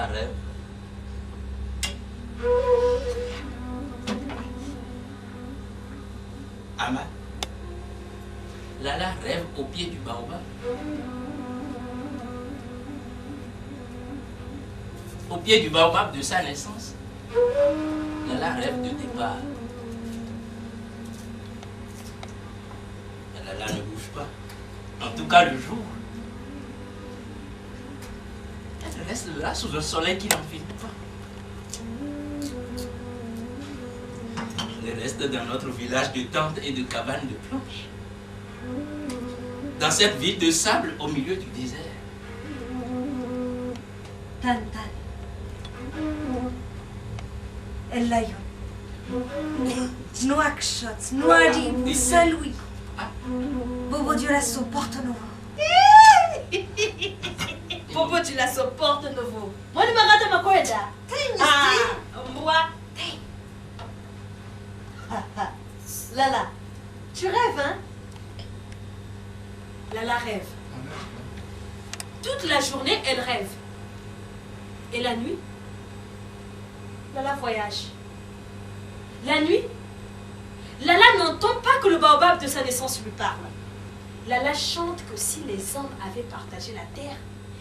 Lala rêve. Ama, Lala rêve au pied du baobab. Au pied du baobab de sa naissance. Lala rêve de départ. Lala ne bouge pas. En tout cas le jour. Elle reste là sous un soleil qui n'en finit pas. Elle reste dans notre village de tentes et de cabanes de planches. Dans cette ville de sable au milieu du désert. Tan Tan. Elayon. Nouakchott, Nouadhibou, Saint-Louis. Bobo Dioulasso, Porto Novo. Bobo Dioulasso, Porto Novo. Moi, je me rate ma corda. Moi. Lala, tu rêves, hein? Lala rêve. Toute la journée, elle rêve. Et la nuit, Lala voyage. La nuit, Lala n'entend pas que le baobab de sa naissance lui parle. Lala chante que si les hommes avaient partagé la terre,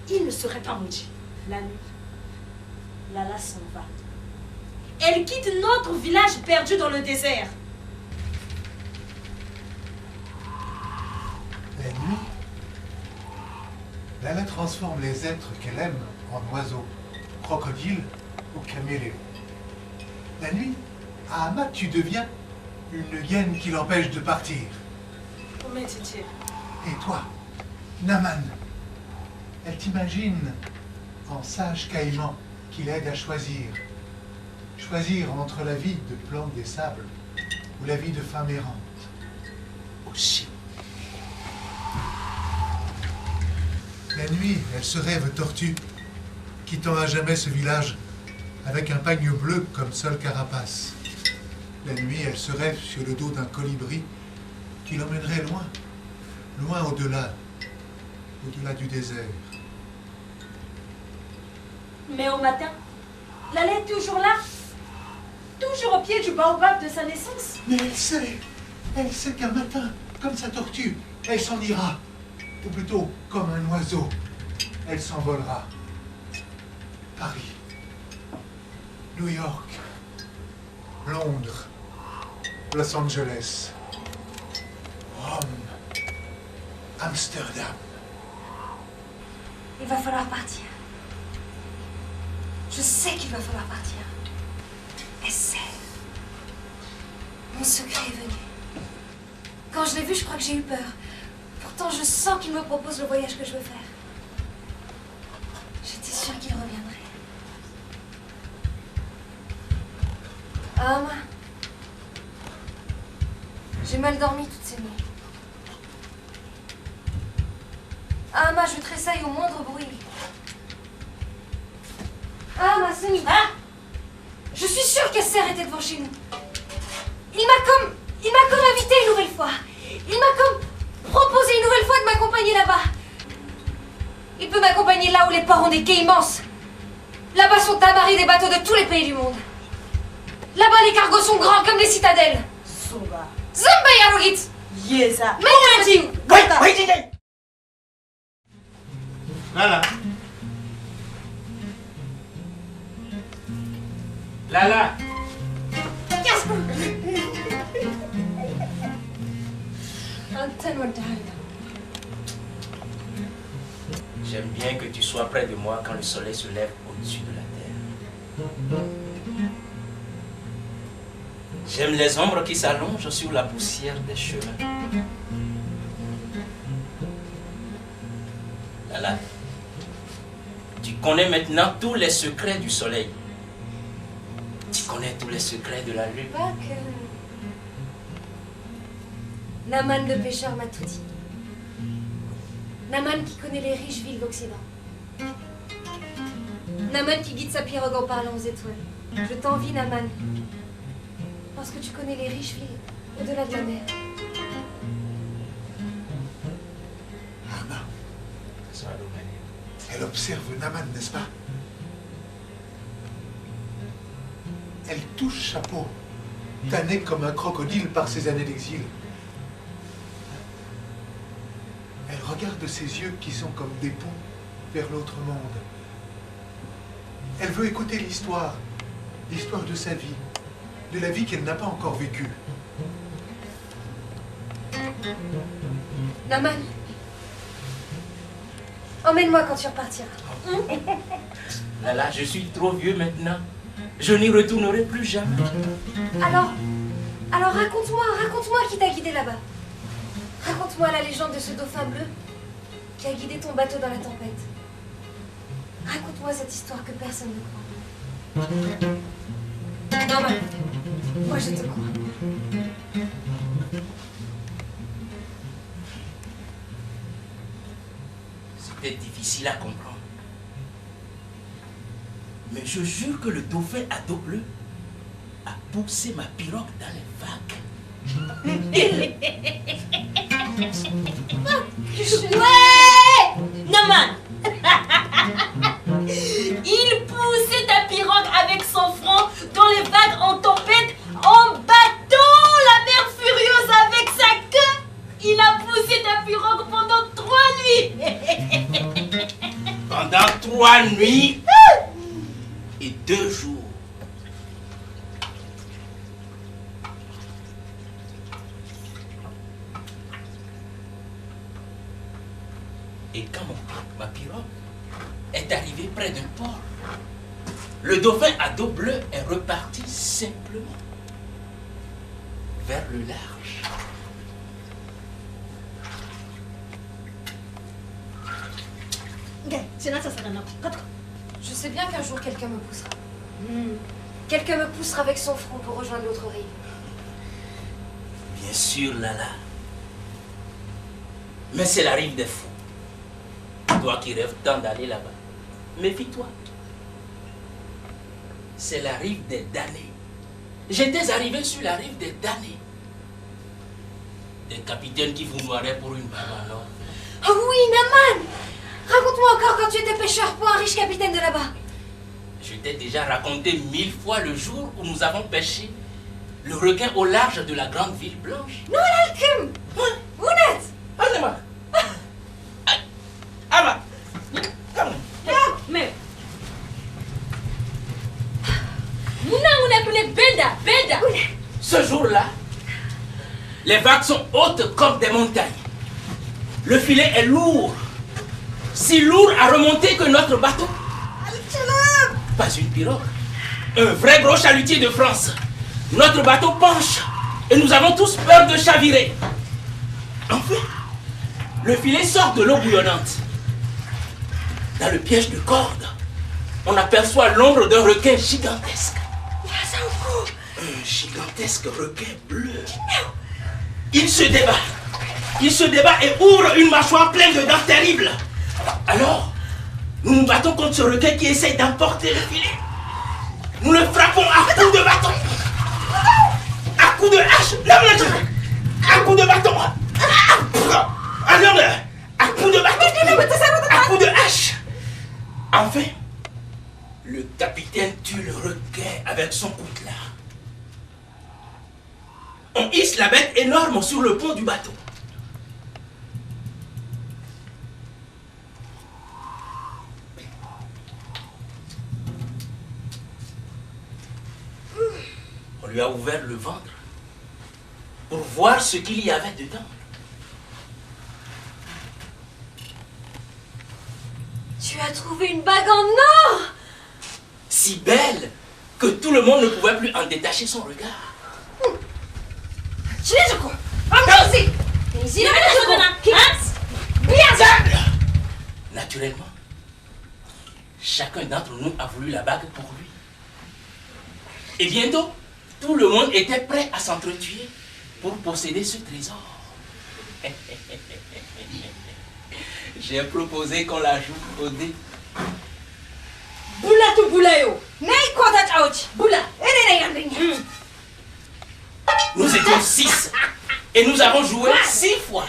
ils ne seraient pas maudits. La nuit, Lala s'en va. Elle quitte notre village perdu dans le désert. La nuit, Lala transforme les êtres qu'elle aime en oiseaux, crocodiles ou caméléons. La nuit, à Ama, tu deviens une hyène qui l'empêche de partir. Et toi, Naman, elle t'imagine en sage caïman qui l'aide à choisir. Choisir entre la vie de plante des sables ou la vie de femme errante. Aussi. La nuit, elle se rêve tortue, quittant à jamais ce village avec un pagne bleu comme seule carapace. La nuit, elle se rêve sur le dos d'un colibri qui l'emmènerait loin, loin au-delà du désert. Mais au matin, Lala est toujours là, toujours au pied du baobab de sa naissance. Mais elle sait qu'un matin, comme sa tortue, elle s'en ira. Ou plutôt, comme un oiseau, elle s'envolera. Paris, New York, Londres, Los Angeles, Rome, Amsterdam. Il va falloir partir. Je sais qu'il va falloir partir. Et c'est... Mon secret est venu. Quand je l'ai vu, je crois que j'ai eu peur. Pourtant, je sens qu'il me propose le voyage que je veux faire. J'étais sûre qu'il reviendrait. Ama, j'ai mal dormi toutes ces nuits. Ama, je tressaille au moindre bruit. Ama, Semi. Hein? Je suis sûre qu'Esser était devant chez nous. Il m'a comme invité une nouvelle fois. Il m'a comme proposé une nouvelle fois de m'accompagner là-bas. Il peut m'accompagner là où les ports ont des quais immenses. Là-bas sont amarrés des bateaux de tous les pays du monde. Là-bas, les cargos sont grands comme des citadelles. Soba. Zamba Yarogit. Yesa. Mais Oui. Lala. Lala. J'aime bien que tu sois près de moi quand le soleil se lève au-dessus de la terre. J'aime les ombres qui s'allongent sur la poussière des chemins. Lala, tu connais maintenant tous les secrets du soleil. Tu connais tous les secrets de la lune. Pas que... Naman le pêcheur m'a tout dit. Naman qui connaît les riches villes d'Occident. Naman qui guide sa pirogue en parlant aux étoiles. Je t'envie, Naman. Parce que tu connais les riches villes au-delà de la mer. Ama, elle observe Naman, n'est-ce pas? Elle touche sa peau, tannée comme un crocodile par ses années d'exil. Elle regarde ses yeux qui sont comme des ponts vers l'autre monde. Elle veut écouter l'histoire de sa vie, de la vie qu'elle n'a pas encore vécue. Naman, emmène-moi quand tu repartiras. Lala, je suis trop vieux maintenant. Je n'y retournerai plus jamais. Alors raconte-moi qui t'a guidé là-bas. Raconte-moi la légende de ce dauphin bleu qui a guidé ton bateau dans la tempête. Raconte-moi cette histoire que personne ne croit. Naman, moi je te crois. C'était difficile à comprendre. Mais je jure que le dauphin à dos bleu a poussé ma pirogue dans les vagues. Ouais! Naman! Il poussait ta pirogue avec son front dans les vagues en tempête, en bateau, la mer furieuse avec sa queue. Il a poussé ta pirogue pendant 3 nuits. Pendant 3 nuits et 2 jours. Et quand ma pirogue est arrivée près d'un port, le dauphin à dos bleu est reparti simplement vers le large. Je sais bien qu'un jour quelqu'un me poussera. Quelqu'un me poussera avec son front pour rejoindre l'autre rive. Bien sûr, Lala. Mais c'est la rive des fous. Toi qui rêves tant d'aller là-bas, méfie-toi. C'est la rive des damnés. J'étais arrivé sur la rive des damnés. Des capitaines qui vous noieraient pour une balle en or. Oh oui, Naman! Raconte-moi encore quand tu étais pêcheur pour un riche capitaine de là-bas. Je t'ai déjà raconté 1000 fois le jour où nous avons pêché le requin au large de la grande ville blanche. Non, l'alchim! Où n'êtes? Allez-moi! Ama! Mais Benda. Ce jour-là, les vagues sont hautes comme des montagnes. Le filet est lourd. Si lourd à remonter que notre bateau. Pas une pirogue. Un vrai gros chalutier de France. Notre bateau penche et nous avons tous peur de chavirer. Enfin, le filet sort de l'eau bouillonnante. Dans le piège de corde, on aperçoit l'ombre d'un requin gigantesque. Un gigantesque requin bleu. Il se débat et ouvre une mâchoire pleine de dents terribles. Alors, nous nous battons contre ce requin qui essaye d'emporter le filet. Nous le frappons à coups de bâton. À coups de hache. À coups de bâton. À coups de bâton. À coups de hache. Enfin, le capitaine tue le requin avec son coutelas. On hisse la bête énorme sur le pont du bateau. On lui a ouvert le ventre pour voir ce qu'il y avait dedans. Tu as trouvé une bague en or! Si belle que tout le monde ne pouvait plus en détacher son regard. Naturellement, chacun d'entre nous a voulu la bague pour lui. Et bientôt, tout le monde était prêt à s'entretuer pour posséder ce trésor. J'ai proposé qu'on la joue au dé. Boula tu boulayo. Boula! Nous étions 6 et nous avons joué 6 fois.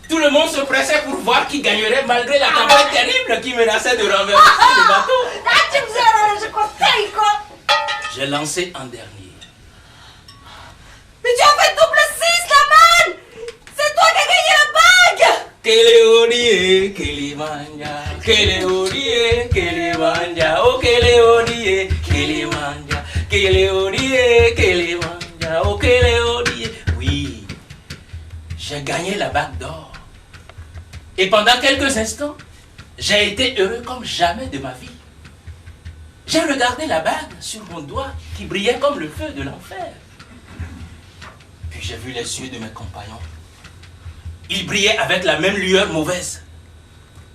Tout le monde se pressait pour voir qui gagnerait malgré la tempête terrible qui menaçait de renverser le bateau. J'ai lancé en dernier. Mais tu as fait double 6, Naman! C'est toi qui as gagné la bague! Keleodie, Kelimanja, Keleodie, Kelimanja, oh Keleodie, Kelimanja, Keleodie, Kelimanja, oh Keleodie. Oui, j'ai gagné la bague d'or. Et pendant quelques instants, j'ai été heureux comme jamais de ma vie. J'ai regardé la bague sur mon doigt qui brillait comme le feu de l'enfer. Puis j'ai vu les yeux de mes compagnons. Ils brillaient avec la même lueur mauvaise.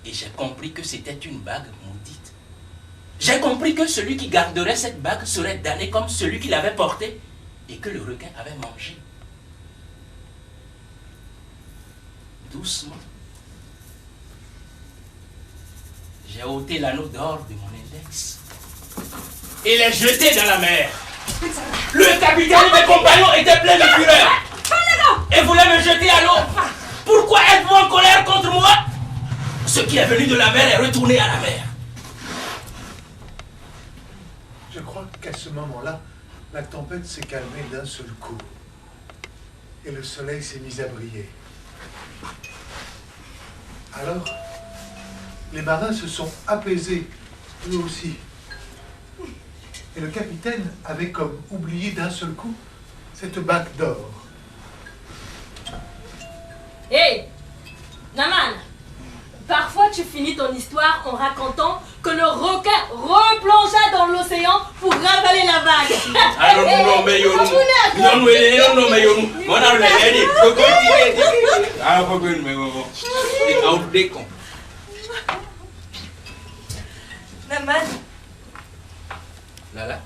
Et j'ai compris que c'était une bague maudite. J'ai compris que celui qui garderait cette bague serait damné comme celui qui l'avait portée et que le requin avait mangé. Doucement, j'ai ôté l'anneau d'or de mon index et l'ai jeté dans la mer. Le capitaine et mes compagnons étaient pleins de fureur et voulaient me jeter à l'eau. Pourquoi êtes-vous en colère contre moi? Ce qui est venu de la mer est retourné à la mer. Je crois qu'à ce moment-là, la tempête s'est calmée d'un seul coup. Et le soleil s'est mis à briller. Alors, les marins se sont apaisés, eux aussi. Et le capitaine avait comme oublié d'un seul coup cette bague d'or. Hé, Naman, parfois tu finis ton histoire en racontant que le requin replongea dans l'océan pour ravaler la vague. Naman, Lala,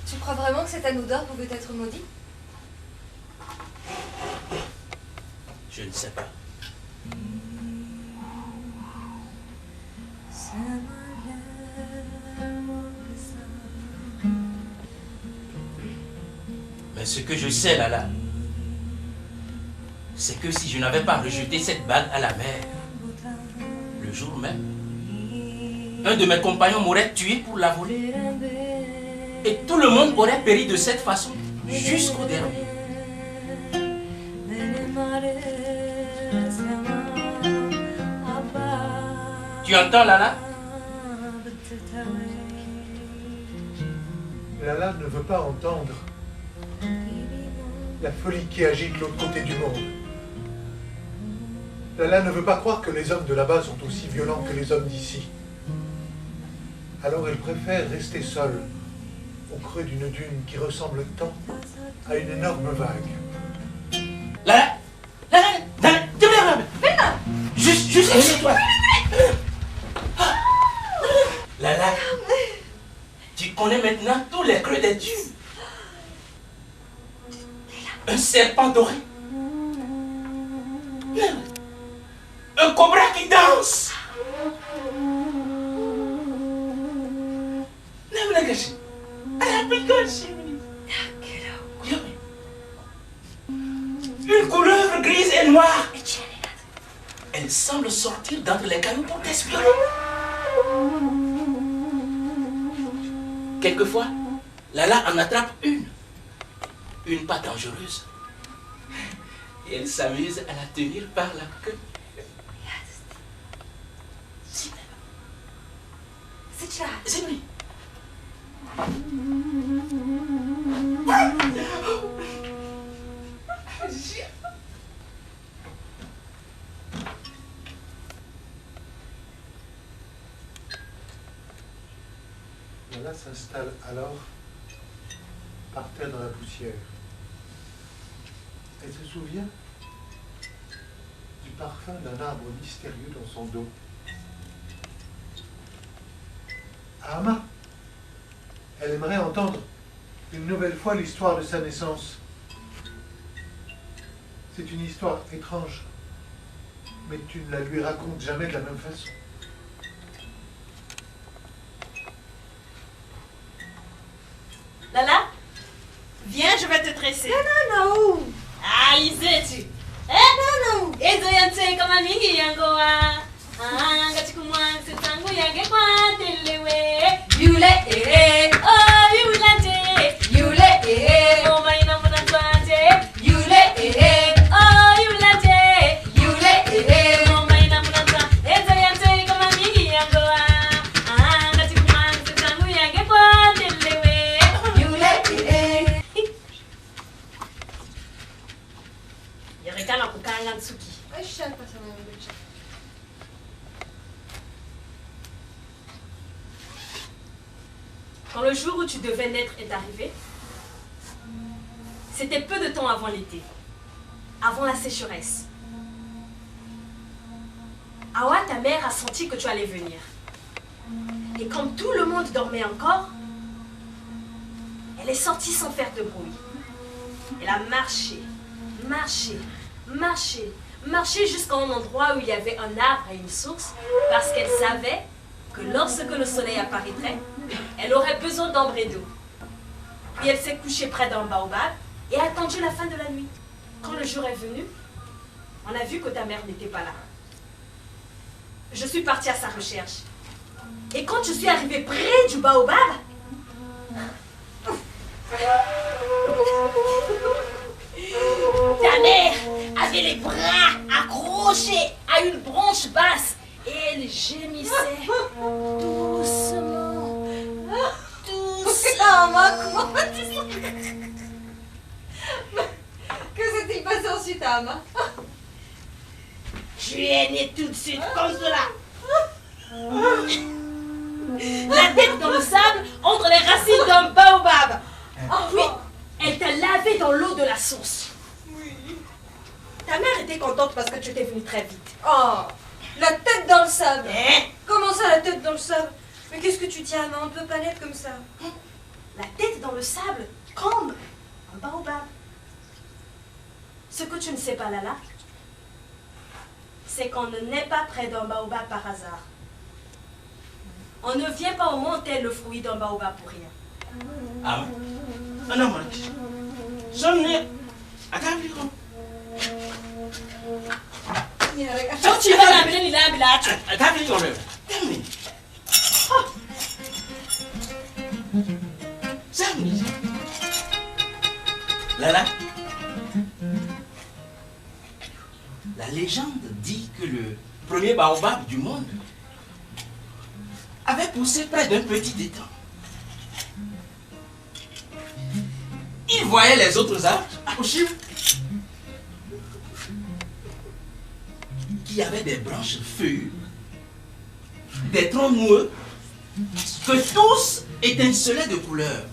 tu crois vraiment que cet anneau d'or pouvait être maudit? je ne sais pas. Mais ce que je sais, Lala, c'est que si je n'avais pas rejeté cette bague à la mer, le jour même, un de mes compagnons m'aurait tué pour la voler. Et tout le monde aurait péri de cette façon, jusqu'au dernier. Tu entends, Lala? Lala ne veut pas entendre la folie qui agite de l'autre côté du monde. Lala ne veut pas croire que les hommes de là-bas sont aussi violents que les hommes d'ici. Alors elle préfère rester seule, au creux d'une dune qui ressemble tant à une énorme vague. Lala, juste chez toi. Lala, tu connais maintenant tous les creux des dunes. Un serpent doré. Un cobra qui danse. Une couleuvre grise et noire. Elle semble sortir d'entre les cailloux pour t'espionner. Quelquefois, Lala en attrape une pas dangereuse. Et elle s'amuse à la tenir par la queue. C'est lui. Lala s'installe alors par terre dans la poussière. Elle se souvient du parfum d'un arbre mystérieux dans son dos. Ama, elle aimerait entendre une nouvelle fois l'histoire de sa naissance. C'est une histoire étrange, mais tu ne la lui racontes jamais de la même façon. Lala, viens, je vais te tresser. Non. Ah, Izetu. Non. Ezo yante kama mingi yangoa. Ngatikumwa setangu yage kwa telewe. Yule, Oh, yulante. Quand le jour où tu devais naître est arrivé, c'était peu de temps avant l'été, avant la sécheresse. Awa, ta mère, a senti que tu allais venir. Et comme tout le monde dormait encore, elle est sortie sans faire de bruit. Elle a marché, marché, marché, marché jusqu'à un endroit où il y avait un arbre et une source, parce qu'elle savait que lorsque le soleil apparaîtrait, elle aurait besoin d'ombre et d'eau. Puis elle s'est couchée près d'un baobab et a attendu la fin de la nuit. Quand le jour est venu, on a vu que ta mère n'était pas là. Je suis partie à sa recherche. Et quand je suis arrivée près du baobab, ta mère avait les bras accrochés à une branche basse et elle gémissait doucement, doucement. Que s'est-il passé ensuite, Ama? Je es née tout de suite comme cela. La tête dans le sable entre les racines d'un baobab. Puis, elle t'a lavé dans l'eau de la source. Oui. Ta mère était contente parce que tu étais venue très vite. Oh, la tête dans le sable. Hein? Comment ça, la tête dans le sable? Mais qu'est-ce que tu tiens, Ama? On ne peut pas naître comme ça. La tête dans le sable, comme un baobab. Ce que tu ne sais pas, Lala, c'est qu'on ne naît pas près d'un baobab par hasard. On ne vient pas au monde tel le fruit d'un baobab pour rien. Ah, non, moi. Sommes-nous à Gabriel. Donc tu vas l'amener là, là. Gabriel, Lala, la légende dit que le premier baobab du monde avait poussé près d'un petit étang. Il voyait les autres arbres approcher qui avaient des branches feuillues, des troncs noueux, que tous étincelaient de couleurs.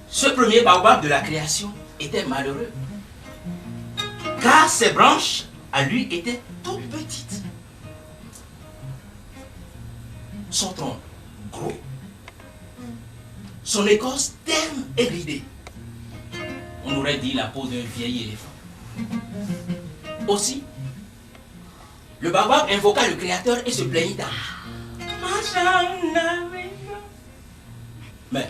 Ce premier baobab de la création était malheureux, car ses branches, à lui, étaient toutes petites. Son tronc gros, son écorce terne et ridée. On aurait dit la peau d'un vieil éléphant. Aussi, le baobab invoqua le Créateur et se plaignit à mais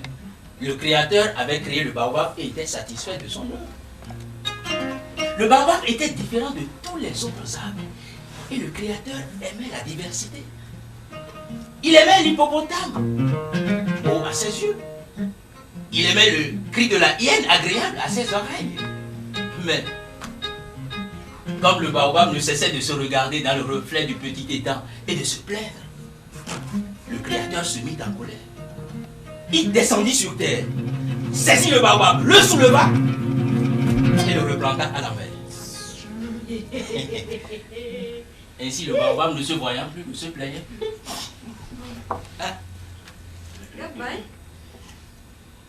le Créateur avait créé le baobab et était satisfait de son œuvre. Le baobab était différent de tous les autres arbres et le Créateur aimait la diversité. Il aimait l'hippopotame, beau à ses yeux. Il aimait le cri de la hyène, agréable à ses oreilles. Mais, comme le baobab ne cessait de se regarder dans le reflet du petit étang et de se plaindre, le Créateur se mit en colère. Il descendit sur terre, saisit le baobab, le souleva et le replanta à la mer. Ainsi, le baobab, ne se voyant plus, ne se plaignait plus. Hein? Ouais.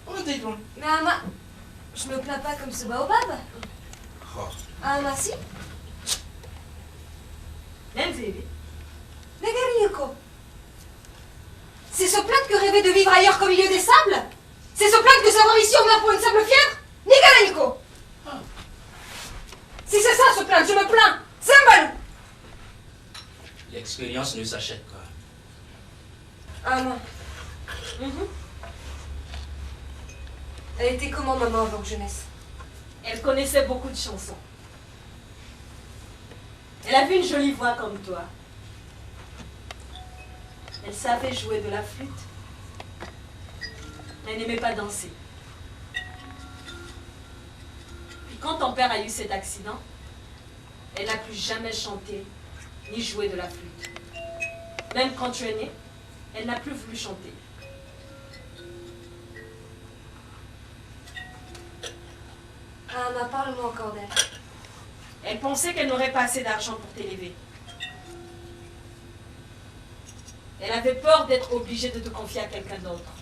Comment t'es donc? Mais Ama, je me plains pas comme ce baobab. Oh. Ama, si. Même bébé. Negariko. C'est se plaindre que rêver de vivre ailleurs qu'au milieu des sables? C'est se plaindre que savoir ici on meurt pour une simple fièvre? Negariko. Si c'est ça se plaindre, je me plains. Symbole. L'expérience ne s'achète pas. Ama. Elle était comment, maman, avant que je naisse? Elle connaissait beaucoup de chansons. Elle avait une jolie voix comme toi. Elle savait jouer de la flûte. Elle n'aimait pas danser. Puis quand ton père a eu cet accident, elle n'a plus jamais chanté ni joué de la flûte. Même quand tu es née, elle n'a plus voulu chanter. Ama, parle-moi encore d'elle. Elle pensait qu'elle n'aurait pas assez d'argent pour t'élever. Elle avait peur d'être obligée de te confier à quelqu'un d'autre.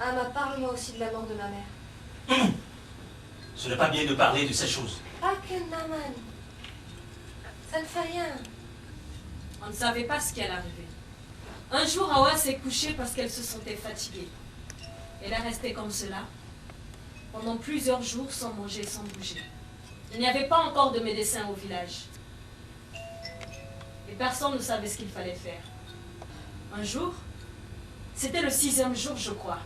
Ama, parle-moi aussi de la mort de ma mère. Ce n'est pas bien de parler de ces choses. Pas que Naman. Ça ne fait rien. On ne savait pas ce qui allait arriver. Un jour, Hawa s'est couchée parce qu'elle se sentait fatiguée. Elle est restée comme cela pendant plusieurs jours sans manger et sans bouger. Il n'y avait pas encore de médecin au village. Et personne ne savait ce qu'il fallait faire. Un jour, c'était le 6e jour, je crois.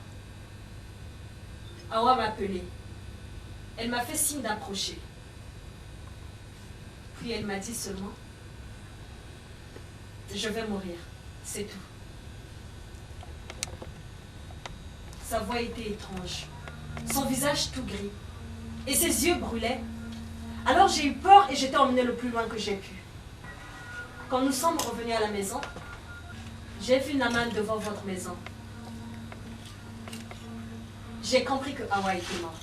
Hawa m'a appelée. Elle m'a fait signe d'approcher. Puis elle m'a dit seulement, je vais mourir, c'est tout. Sa voix était étrange, son visage tout gris, et ses yeux brûlaient. Alors j'ai eu peur et j'étais emmenée le plus loin que j'ai pu. Quand nous sommes revenus à la maison, j'ai vu Naman devant votre maison. J'ai compris que Hawa était morte.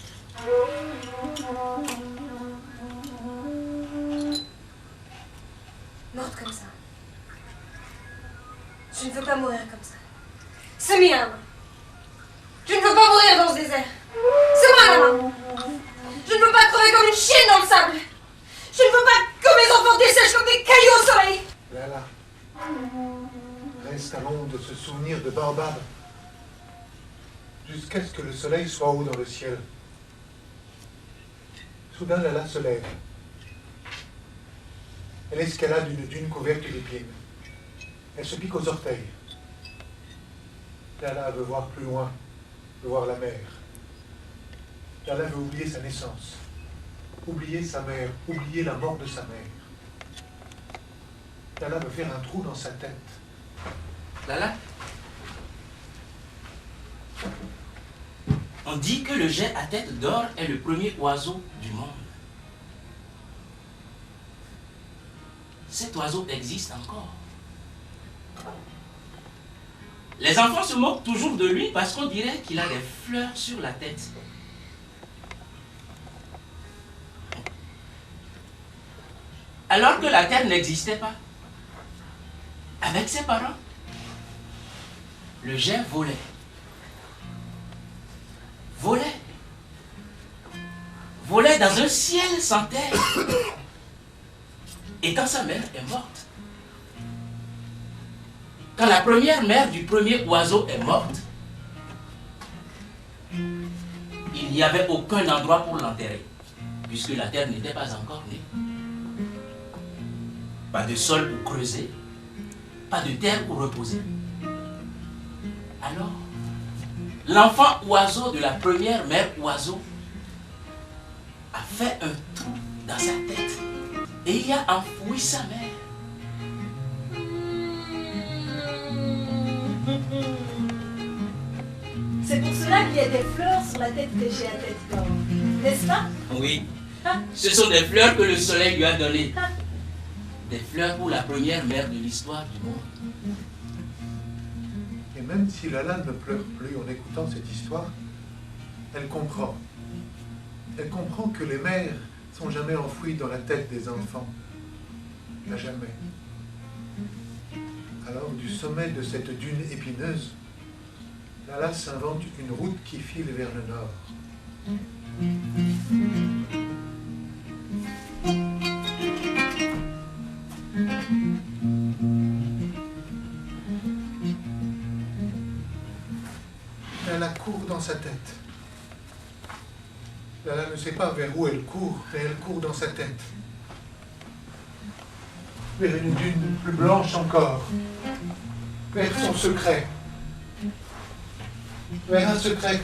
Morte comme ça. Je ne veux pas mourir comme ça. C'est mien. Je ne veux pas mourir dans ce désert. C'est moi, Nama. Je ne veux pas crever comme une chienne dans le sable. Je ne veux pas que mes enfants dessèchent comme des cailloux au soleil. Lala, reste à l'ombre de ce souvenir de Baobab, jusqu'à ce que le soleil soit haut dans le ciel. Soudain, Lala se lève. Elle escalade une dune couverte d'épines. Elle se pique aux orteils. Lala veut voir plus loin, veut voir la mer. Lala veut oublier sa naissance, oublier sa mère, oublier la mort de sa mère. Lala veut faire un trou dans sa tête. Lala, on dit que le jet à tête d'or est le premier oiseau du monde. Cet oiseau existe encore. Les enfants se moquent toujours de lui parce qu'on dirait qu'il a des fleurs sur la tête. Alors que la terre n'existait pas. Avec ses parents, le jet volait. Volait dans un ciel sans terre. Et quand sa mère est morte, quand la première mère du premier oiseau est morte, il n'y avait aucun endroit pour l'enterrer, puisque la terre n'était pas encore née. Pas de sol pour creuser, pas de terre pour reposer. Alors, l'enfant oiseau de la première mère oiseau a fait un trou dans sa tête et il a enfoui sa mère. C'est pour cela qu'il y a des fleurs sur la tête des géants à tête d'or, n'est-ce pas? Oui, ce sont des fleurs que le soleil lui a données. Des fleurs pour la première mère de l'histoire du monde. Et même si Lala ne pleure plus en écoutant cette histoire, elle comprend. Elle comprend que les mères sont jamais enfouies dans la tête des enfants. À jamais. Alors, du sommet de cette dune épineuse, Lala s'invente une route qui file vers le nord. Lala court dans sa tête. Lala ne sait pas vers où elle court, mais elle court dans sa tête. Vers une dune plus blanche encore. Vers son secret. Vers un secret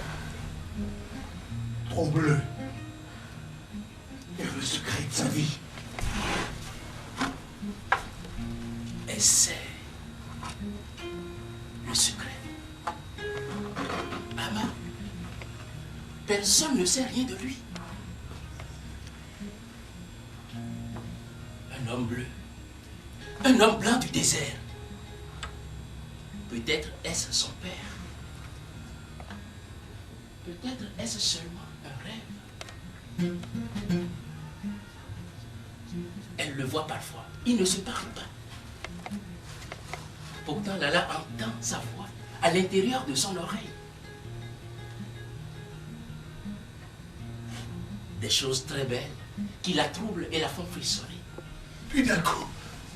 trop bleu. Vers le secret de sa vie. Et c'est le secret. Maman, personne ne sait rien de lui. Un homme bleu, un homme blanc du désert. Peut-être est-ce son père. Peut-être est-ce seulement Un rêve. Elle le voit parfois. Ils ne se parlent pas. Pourtant, Lala entend sa voix à l'intérieur de son oreille. Des choses très belles qui la troublent et la font frissonner. Puis d'un coup,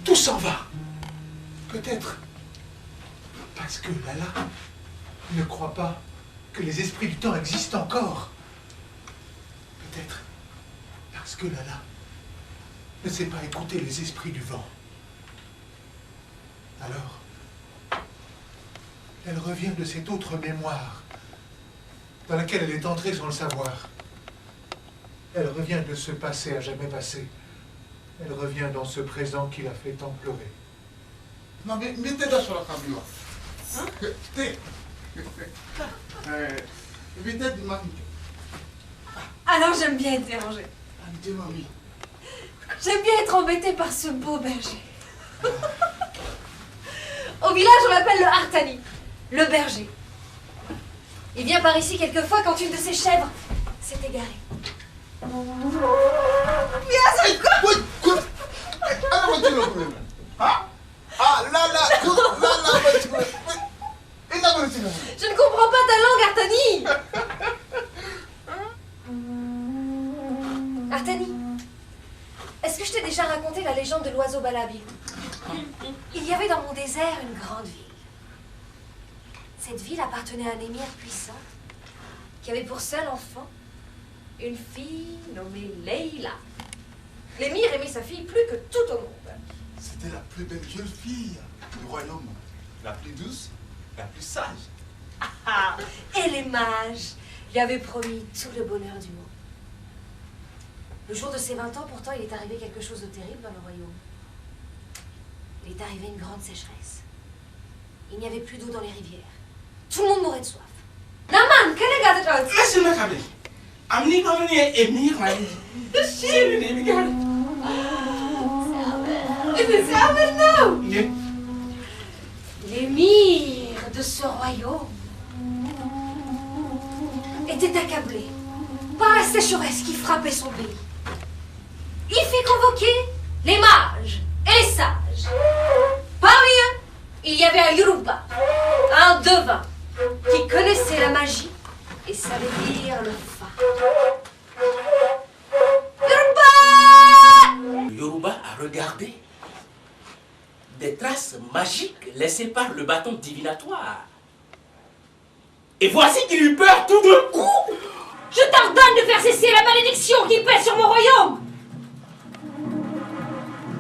tout s'en va. Peut-être parce que Lala ne croit pas que les esprits du temps existent encore. Peut-être parce que Lala ne sait pas écouter les esprits du vent. Alors, elle revient de cette autre mémoire dans laquelle elle est entrée sans le savoir. Elle revient de ce passé à jamais passé. Elle revient dans ce présent qui l'a fait tant pleurer. Non, mais mettez-la sur la table là. Hein? Mettez du mamie. Alors j'aime bien être dérangée. Mettez mamie. J'aime bien être embêtée par ce beau berger. Au village, on l'appelle le Artani, le berger. Il vient par ici quelquefois quand une de ses chèvres s'est égarée. Oui, écoute. Ah, voiture le problème. Ah, là, écoute, là, voiture. Et la voiture. Je ne comprends pas ta langue, Artani. Artani, est-ce que je t'ai déjà raconté la légende de l'oiseau Balabi? Il y avait dans mon désert une grande ville. Cette ville appartenait à un émir puissant qui avait pour seul enfant une fille nommée Leila. L'émir aimait sa fille plus que tout au monde. C'était la plus belle jeune fille du royaume. La plus douce, la plus sage. Et les mages lui avaient promis tout le bonheur du monde. Le jour de ses 20 ans, pourtant, il est arrivé quelque chose de terrible dans le royaume. Il est arrivé une grande sécheresse. Il n'y avait plus d'eau dans les rivières. Tout le monde mourait de soif. Naman, quel est le gars de Laisse-moi câbler. Amni comme ni émir, c'est L'émir de ce royaume était accablé par la sécheresse qui frappait son pays. Il fit convoquer les mages et les sages. Parmi eux, il y avait un Yoruba, un devin, qui connaissait la magie et savait lire le fa. Yoruba! Le Yoruba a regardé des traces magiques laissées par le bâton divinatoire. Et voici qu'il eut peur tout d'un coup. Je t'ordonne de faire cesser la malédiction qui pèse sur mon royaume!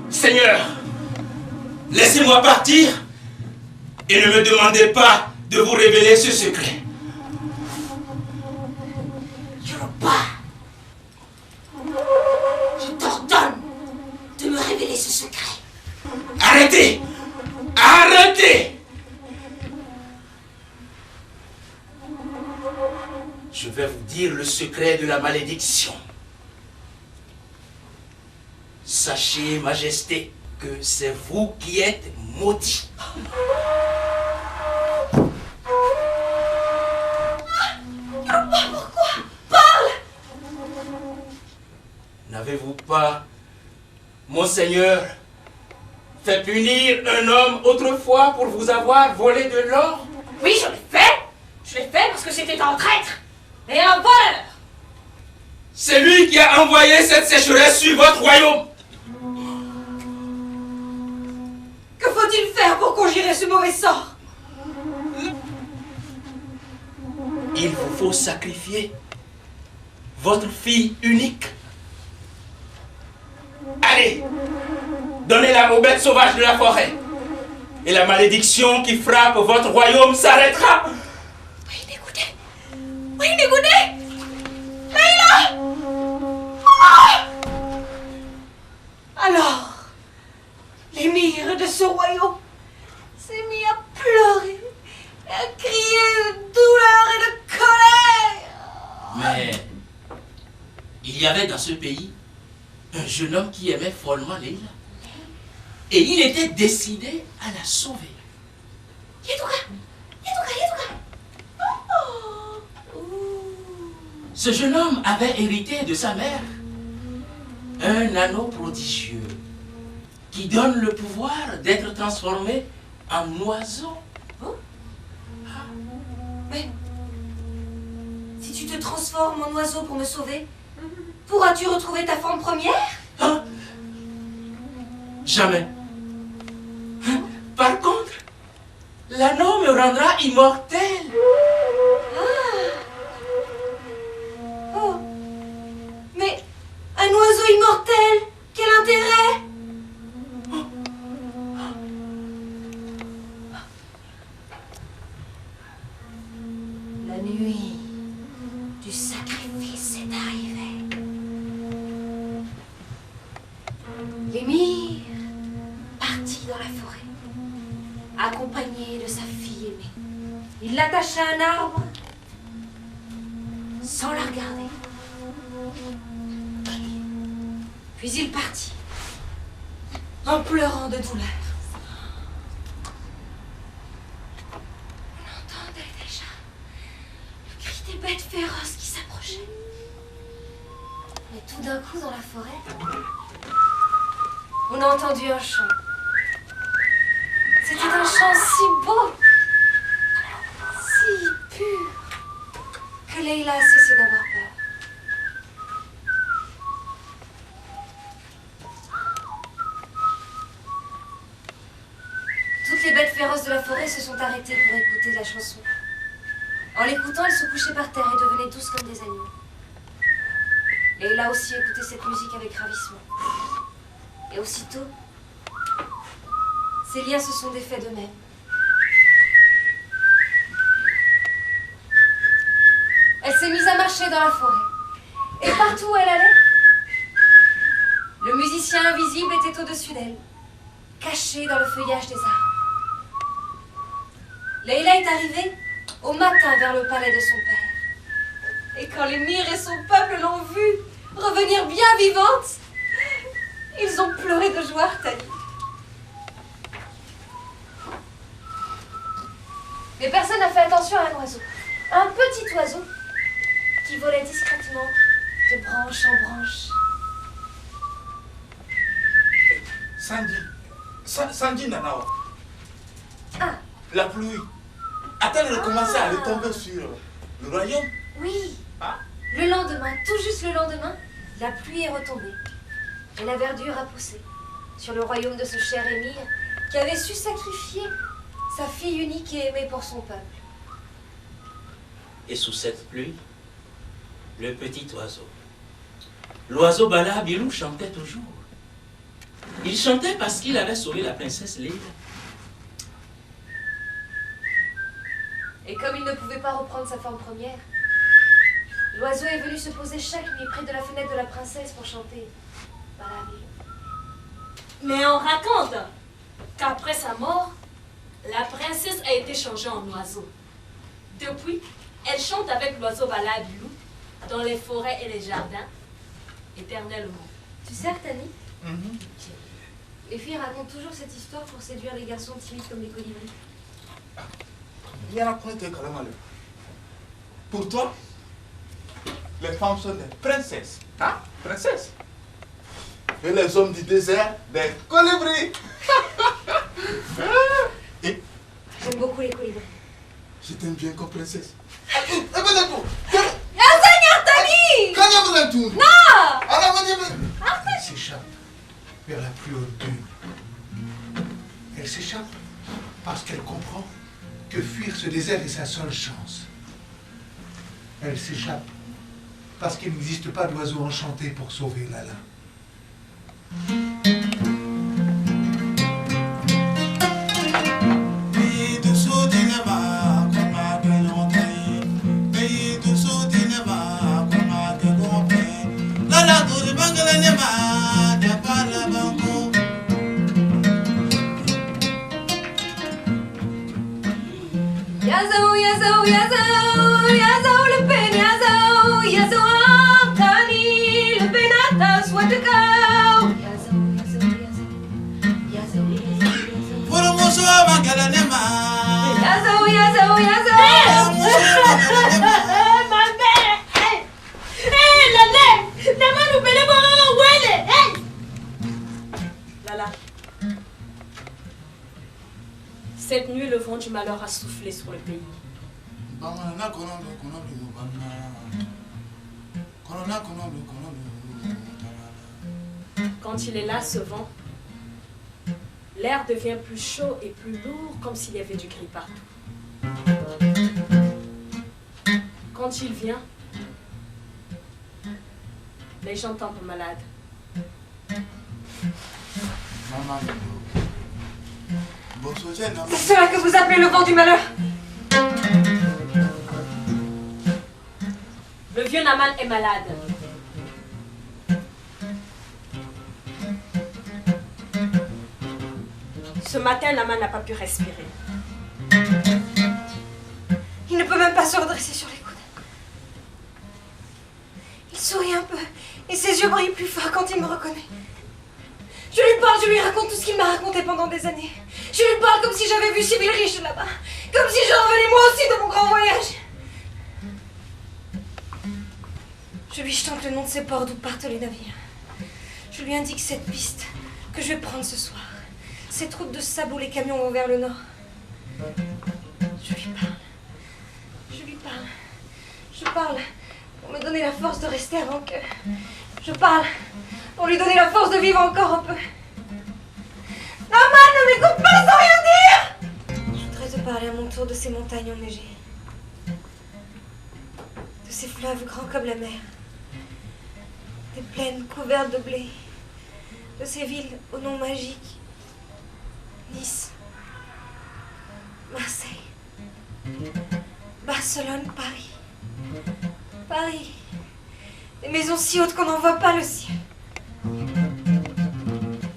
Seigneur, laissez-moi partir et ne me demandez pas de vous révéler ce secret. Yoruba! Je t'ordonne de me révéler ce secret. Arrêtez! Arrêtez! Je vais vous dire le secret de la malédiction. Sachez, Majesté, que c'est vous qui êtes maudit. Pourquoi? Parle! N'avez-vous pas, Monseigneur, fait punir un homme autrefois pour vous avoir volé de l'or? Oui, je l'ai fait! Je l'ai fait parce que c'était un traître et un voleur! C'est lui qui a envoyé cette sécheresse sur votre royaume. Que faut-il faire pour conjurer ce mauvais sort? Il vous faut sacrifier votre fille unique. Allez, donnez-la aux bêtes sauvages de la forêt. Et la malédiction qui frappe votre royaume s'arrêtera. Oui, dégoûté! Oui, dégoûté! Leila! Ah! Alors, l'émir de ce royaume s'est mis à pleurer et à crier de douleur et de colère. Mais il y avait dans ce pays un jeune homme qui aimait follement Leila. Et il était décidé à la sauver. Yedouka! Yedouka! Yedouka! Oh! Ouh. Ce jeune homme avait hérité de sa mère un anneau prodigieux qui donne le pouvoir d'être transformé en oiseau. Oh. Mais si tu te transformes en oiseau pour me sauver, pourras-tu retrouver ta forme première? Hein? Jamais. Par contre, l'anneau me rendra immortel. Oh. Mais un oiseau immortel, quel intérêt? La nuit du sacrifice est arrivée. L'émir partit dans la forêt, accompagné de sa fille aimée. Il l'attacha à un arbre sans la regarder. Puis il partit, en pleurant de douleur. On entendait déjà le cri des bêtes féroces qui s'approchaient. Mais tout d'un coup, dans la forêt, on a entendu un chant. C'était un chant si beau, si pur, que Leïla a cessé d'avoir peur. Toutes les bêtes féroces de la forêt se sont arrêtées pour écouter la chanson. En l'écoutant, elles se couchaient par terre et devenaient tous comme des agneaux. Leïla a aussi écouté cette musique avec ravissement. Et aussitôt, ses liens se sont défaits d'eux-mêmes. Elle s'est mise à marcher dans la forêt. Et partout où elle allait, le musicien invisible était au-dessus d'elle, caché dans le feuillage des arbres. Leïla est arrivée au matin vers le palais de son père. Et quand l'émir et son peuple l'ont vue revenir bien vivante, ils ont pleuré de joie, Tani. Mais personne n'a fait attention à un oiseau. Un petit oiseau qui volait discrètement de branche en branche. Sandy Nanawa. Ah, La pluie a-t-elle recommencé à retomber sur le royaume? oui. Ah. Le lendemain, tout juste le lendemain, la pluie est retombée. Et la verdure a poussé sur le royaume de ce cher émir qui avait su sacrifier sa fille unique et aimée pour son peuple. Et sous cette pluie, le petit oiseau, l'oiseau Bala Bilou, chantait toujours. Il chantait parce qu'il avait sauvé la princesse Leïla. Et comme il ne pouvait pas reprendre sa forme première, l'oiseau est venu se poser chaque nuit près de la fenêtre de la princesse pour chanter Bala Bilou. Mais on raconte qu'après sa mort, la princesse a été changée en oiseau. Depuis, elle chante avec l'oiseau Bala Bilou dans les forêts et les jardins, éternellement. Tu sais, Tani, les filles racontent toujours cette histoire pour séduire les garçons timides comme les colibris. Pour toi, les femmes sont des princesses. Hein? Princesses. Et les hommes du désert, des colibris. Et J'aime beaucoup les colibris. je t'aime bien comme princesse. Non! Elle s'échappe vers la plus haute dune. Elle s'échappe parce qu'elle comprend que fuir ce désert est sa seule chance. Elle s'échappe parce qu'il n'existe pas d'oiseau enchanté pour sauver Lala. Yazoo, yazoo, yazoo, yazoo, le pen, yazoo, yazoo, Tani, le penata, soit de go. Yazoo, du malheur a soufflé sur le pays. Quand il est là, ce vent, l'air devient plus chaud et plus lourd, comme s'il y avait du gris partout. Quand il vient, les gens tombent malades. C'est cela que vous appelez le vent du malheur. Le vieux Naman est malade. Ce matin, Naman n'a pas pu respirer. Il ne peut même pas se redresser sur les coudes. Il sourit un peu et ses yeux brillent plus fort quand il me reconnaît. Je lui parle, je lui raconte tout ce qu'il m'a raconté pendant des années. Je lui parle comme si j'avais vu Sibyl riche là-bas. Comme si je revenais moi aussi de mon grand voyage. Je lui chante le nom de ces ports d'où partent les navires. Je lui indique cette piste que je vais prendre ce soir. Cette route de sable où les camions vont vers le nord. Je lui parle. Je lui parle. Je parle pour me donner la force de rester avant que... Je parle pour lui donner la force de vivre encore un peu. Naman, ne m'écoute pas sans rien dire! Je voudrais te parler à mon tour de ces montagnes enneigées. De ces fleuves grands comme la mer. Des plaines couvertes de blé. De ces villes aux noms magiques. Nice. Marseille. Barcelone, Paris. Paris. Des maisons si hautes qu'on n'en voit pas le ciel.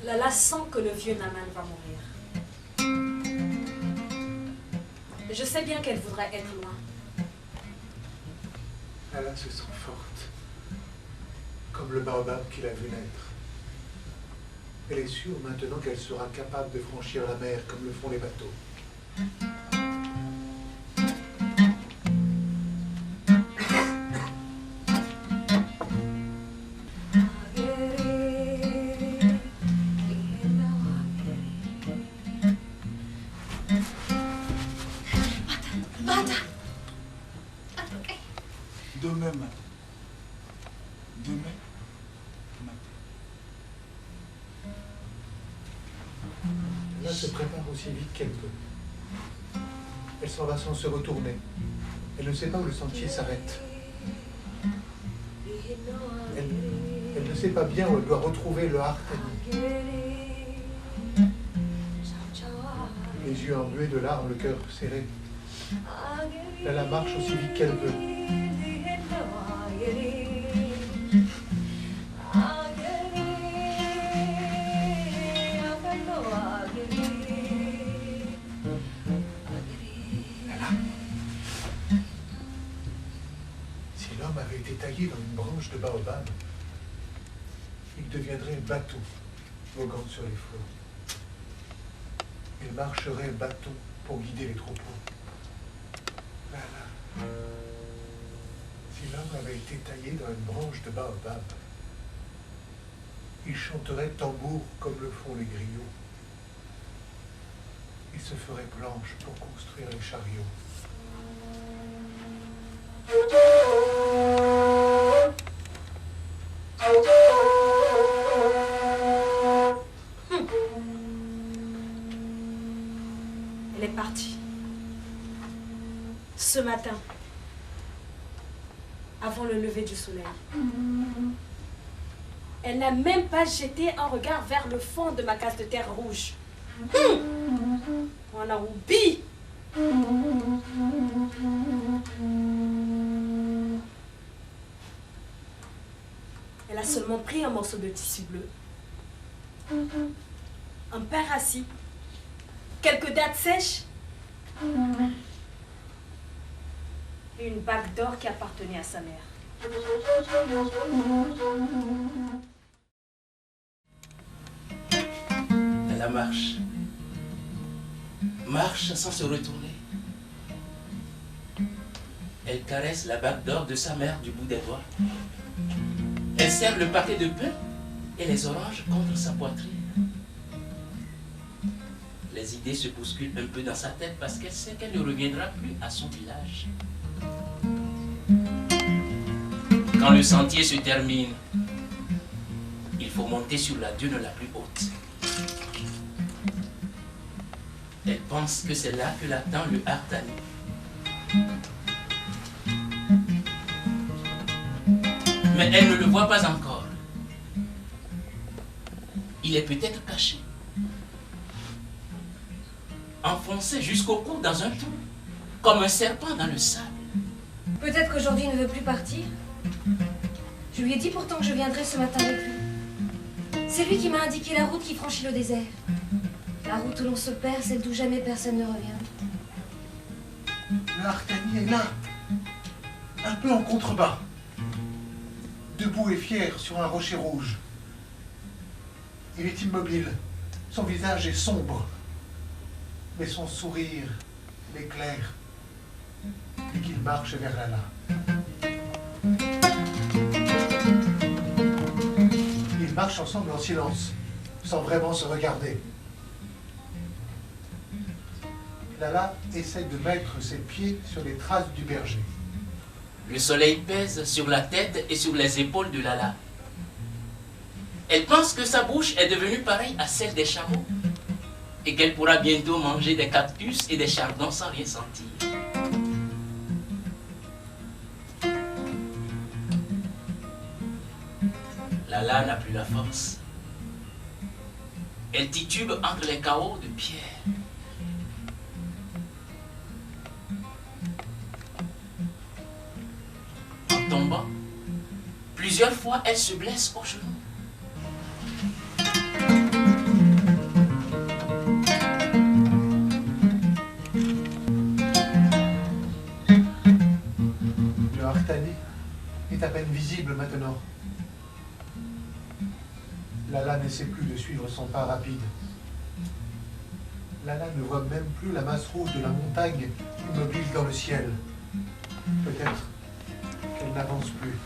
Lala sent que le vieux Naman va mourir. Je sais bien qu'elle voudrait être loin. Lala se sent forte, comme le baobab qu'il a vu naître. Elle est sûre maintenant qu'elle sera capable de franchir la mer comme le font les bateaux. Demain matin. Demain matin. Lala se prépare aussi vite qu'elle peut. Elle s'en va sans se retourner. Elle ne sait pas où le sentier s'arrête. Elle ne sait pas bien où elle doit retrouver le Hartani. Les yeux embués de larmes, le cœur serré. Lala marche aussi vite qu'elle peut. Si l'homme avait été taillé dans une branche de baobab, il deviendrait bateau, voguant sur les flots. Il marcherait bateau pour guider les troupeaux. Lala. Si l'homme avait été taillé dans une branche de baobab, il chanterait tambour comme le font les griots. Il se ferait planche pour construire les chariots. Elle est partie. Ce matin, avant le lever du soleil. Elle n'a même pas jeté un regard vers le fond de ma case de terre rouge. On a oublié. Elle a seulement pris un morceau de tissu bleu, un pain rassis, quelques dattes sèches et une bague d'or qui appartenait à sa mère. Elle marche. Marche sans se retourner. Elle caresse la bague d'or de sa mère du bout des doigts. Elle serre le paquet de pain et les oranges contre sa poitrine. Les Les idées se bousculent un peu dans sa tête parce qu'elle sait qu'elle ne reviendra plus à son village. Quand le sentier se termine, il faut monter sur la dune la plus haute. Elle pense que c'est là que l'attend le Artani. Mais elle ne le voit pas encore. Il est peut-être caché, enfoncé jusqu'au cou dans un trou, comme un serpent dans le sable. Peut-être qu'aujourd'hui il ne veut plus partir. Je lui ai dit pourtant que je viendrais ce matin avec lui. C'est lui qui m'a indiqué la route qui franchit le désert. La route où l'on se perd, celle d'où jamais personne ne revient. Le Artani est là, un peu en contrebas, debout et fier sur un rocher rouge. Il est immobile, son visage est sombre, mais son sourire l'éclaire, puis qu'il marche vers Lala. Ils marchent ensemble en silence, sans vraiment se regarder. Lala essaie de mettre ses pieds sur les traces du berger. Le soleil pèse sur la tête et sur les épaules de Lala. Elle pense que sa bouche est devenue pareille à celle des chameaux et qu'elle pourra bientôt manger des cactus et des chardons sans rien sentir. Lala n'a plus la force. Elle titube entre les chaos de pierre. En tombant, plusieurs fois, elle se blesse au genou. Le Artani est à peine visible maintenant. Lala n'essaie plus de suivre son pas rapide. Lala ne voit même plus la masse rouge de la montagne immobile dans le ciel. Peut-être qu'elle n'avance plus.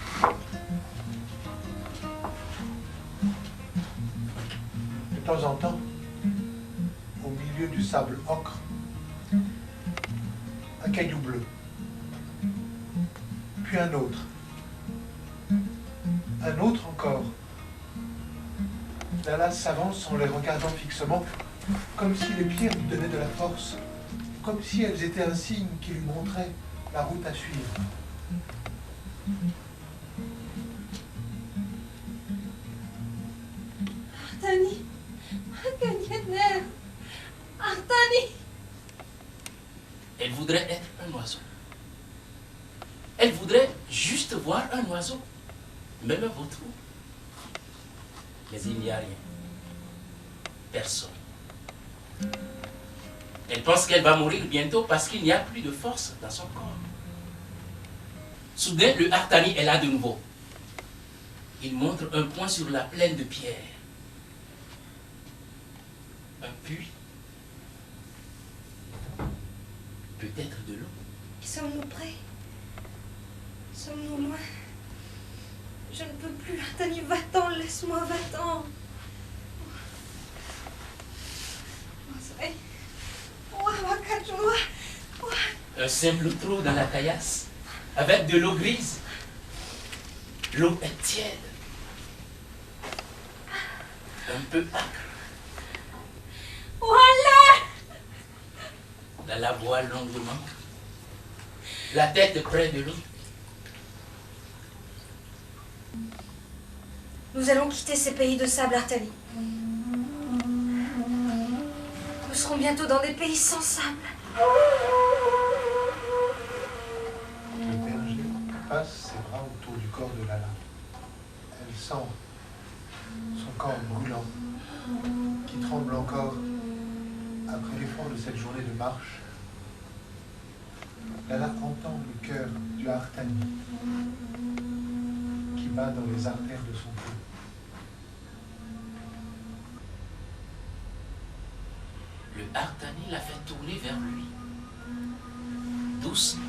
De temps en temps, au milieu du sable ocre, un caillou bleu, puis un autre encore. Lala s'avance en les regardant fixement, comme si les pierres lui donnaient de la force, comme si elles étaient un signe qui lui montrait la route à suivre. Artani, Artani, Artani. Elle voudrait être un oiseau. Elle voudrait juste voir un oiseau, même un vautour. Mais il n'y a rien. Personne. Elle pense qu'elle va mourir bientôt parce qu'il n'y a plus de force dans son corps. Soudain, le Artani est là de nouveau. Il montre un point sur la plaine de pierre. Un puits. Peut-être de l'eau. Sommes-nous prêts? Sommes-nous loin? Je ne peux plus, Artani, va-t'en, laisse-moi, va-t'en. Un simple trou dans la caillasse, avec de l'eau grise. L'eau est tiède. Un peu âcre. Voilà! Lala boit longuement. La tête près de l'eau. Nous allons quitter ces pays de sable, Artani. Nous serons bientôt dans des pays sans sable. Le berger passe ses bras autour du corps de Lala. Elle sent son corps brûlant, qui tremble encore après l'effort de cette journée de marche. Lala entend le cœur du Artani qui bat dans les artères de son cou. Le Artani la fait tourner vers lui. Doucement.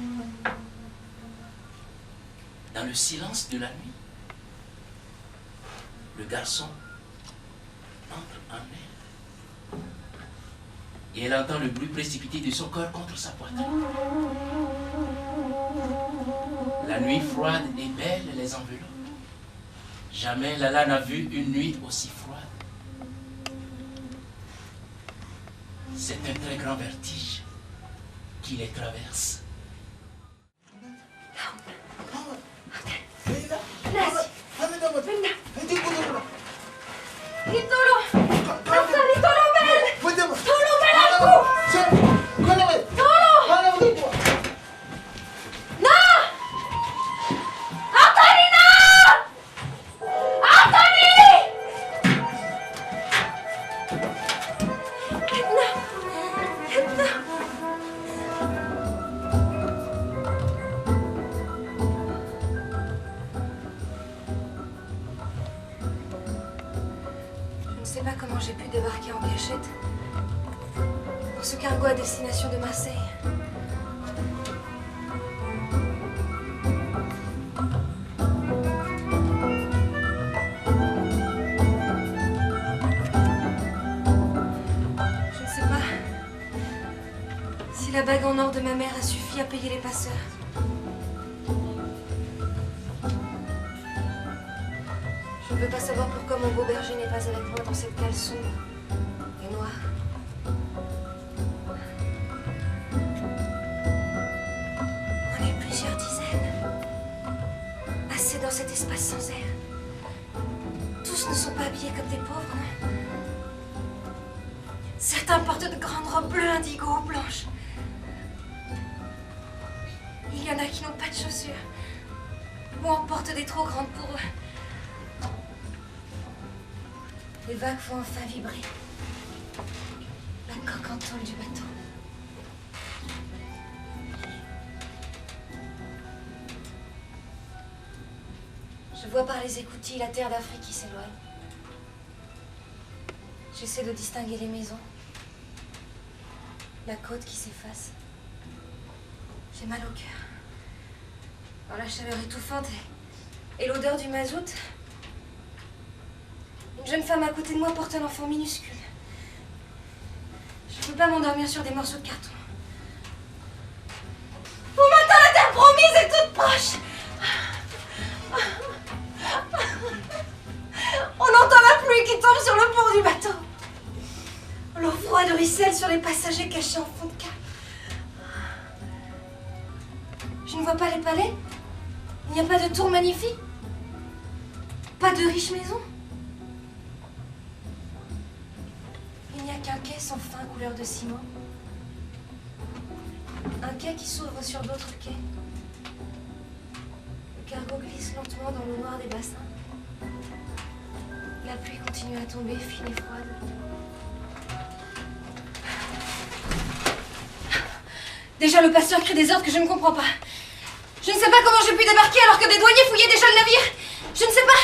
Dans le silence de la nuit, le garçon entre en elle. Et elle entend le bruit précipité de son cœur contre sa poitrine. La nuit froide et belle les enveloppe. Jamais Lala n'a vu une nuit aussi froide. C'est un très grand vertige qui les traverse. Je ne sais pas comment j'ai pu débarquer en cachette dans ce cargo à destination de Marseille. Je ne sais pas si la bague en or de ma mère a suffi à payer les passeurs. Je ne veux pas savoir pourquoi mon beau berger n'est pas avec moi dans cette cale sombre et noire. On est plusieurs dizaines, massés dans cet espace sans air. Tous ne sont pas habillés comme des pauvres, non. Certains portent de grandes robes bleues indigo ou blanches. Il y en a qui n'ont pas de chaussures ou en portent des trop grandes pour eux. Les vagues font enfin vibrer la coque en tôle du bateau. Je vois par les écoutilles la terre d'Afrique qui s'éloigne. J'essaie de distinguer les maisons, la côte qui s'efface. J'ai mal au cœur. Dans la chaleur étouffante et l'odeur du mazout, une jeune femme à côté de moi porte un enfant minuscule. Je ne peux pas m'endormir sur des morceaux de carton. Au matin, la terre promise est toute proche. On entend la pluie qui tombe sur le pont du bateau. L'eau froide ruisselle sur les passagers cachés en fond de cale. Je ne vois pas les palais. Il n'y a pas de tour magnifique. Pas de riches maisons. Il n'y a qu'un quai sans fin couleur de ciment. Un quai qui s'ouvre sur d'autres quais. Le cargo glisse lentement dans l'eau noire des bassins. La pluie continue à tomber, fine et froide. Déjà, le passeur crie des ordres que je ne comprends pas. Je ne sais pas comment j'ai pu débarquer alors que des douaniers fouillaient déjà le navire. Je ne sais pas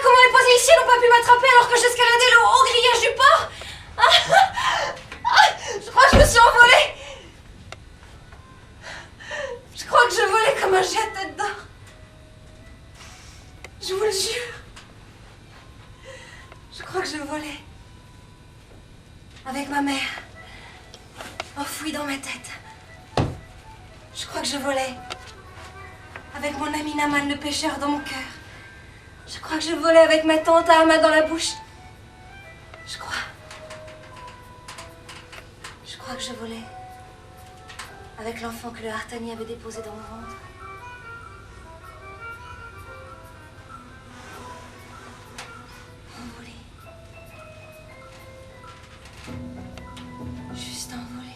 comment les policiers n'ont pas pu m'attraper alors que j'escaladais le haut grillage du port. Je crois que je me suis envolée. Je crois que je volais comme un jet à tête d'or. Je vous le jure. Je crois que je volais. Avec ma mère. Enfouie dans ma tête. Je crois que je volais. Avec mon ami Naman, le pêcheur, dans mon cœur. Je crois que je volais avec ma tante Ahmad dans la bouche. Je crois que je volais. Avec l'enfant que le Hartani avait déposé dans mon ventre. Envolé. Juste envolé.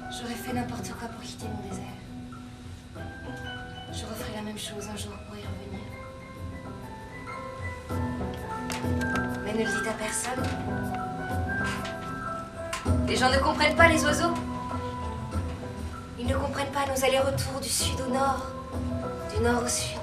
J'aurais fait n'importe quoi pour quitter mon désert. Je referai la même chose un jour pour y revenir. Mais ne le dites à personne. Les gens ne comprennent pas les oiseaux. Ils ne comprennent pas nos allers-retours du sud au nord, du nord au sud.